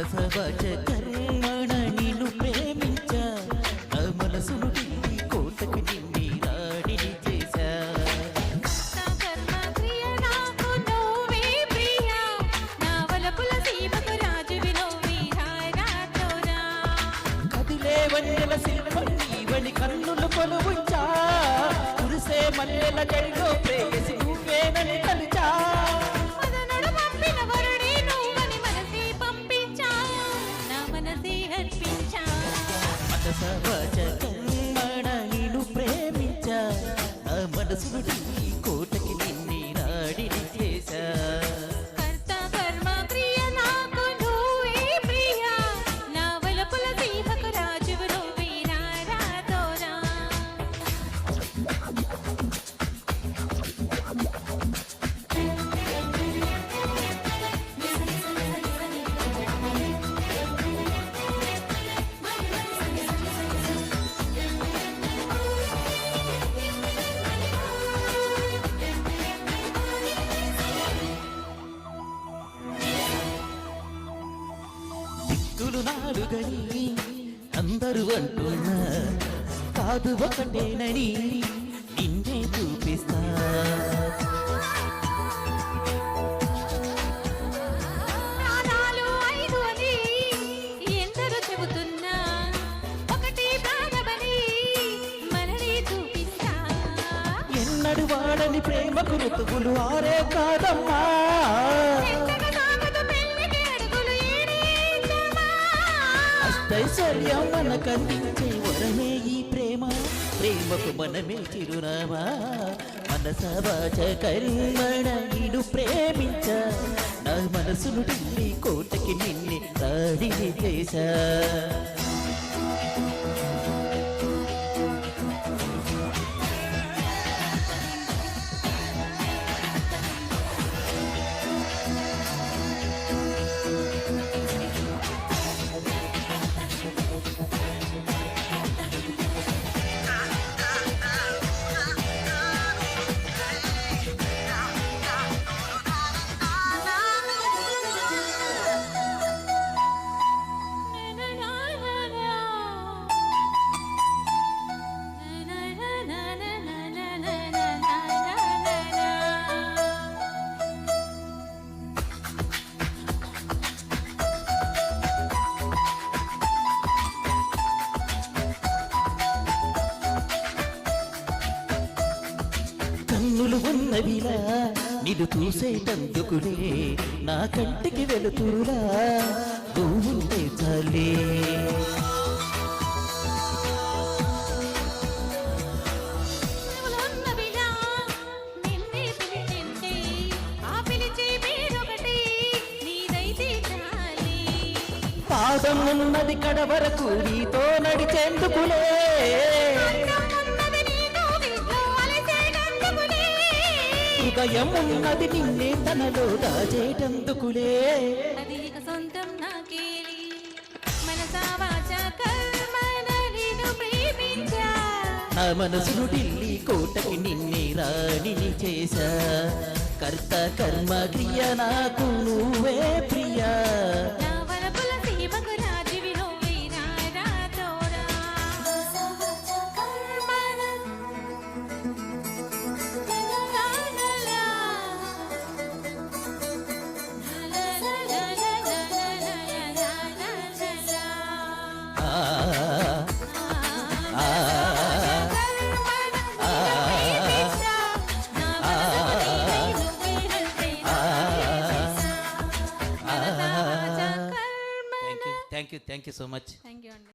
మనస వాచ కర్మణ నిన్ను ప్రేమించా నా మనసును ఢిల్లీ కోటకు నిన్ని రాడిని చేశా వన్నెల శిల్పం నీవని కన్నులు కొలువుంచా కురిసే మల్లెల జడిలో ప్రేయసి నువ్వేనని తలిచా మనస వాచ కర్మణ నిన్ను ప్రేమించా నా మనసును ఢిల్లీ కోటకి నిన్ని రాడిని చేశా దిక్కులు నాలుగని అందరూ అంటున్నా కాదు ఒకటేనని నిన్నే చూపిస్తా ఎన్నడు వాడని ప్రేమకు ఋతువులు ఆరే కాదమ్మా ఐశ్వర్యం మనకందించే వరమే ఈ ప్రేమ ప్రేమకు మనమే చిరునామా మనస వాచ కర్మణ నిన్ను ప్రేమించ నా మనసును ఢిల్లీ కోటకి నిన్ని రాడిని చేశా కన్నులు ఉన్నవిలా నిన్ను చూసేటందుకులే నా కంటికి వెలుతురులా నువ్వుంటే చాలే పాదం ఉన్నది కడవరకు నీతో నడిచేందుకులే హృదయం ఉన్నది నిన్నే తనలో దాచేటందుకులే సొంతం నాకేలి మనసా వాచ కర్మణ నిన్ను ప్రేమించా నా మనసును ఢిల్లీ కోటకి నిన్నే రాణిని చేశా కర్త కర్మ క్రియ నాకు నువ్వే Priya Thank you so much. Thank you.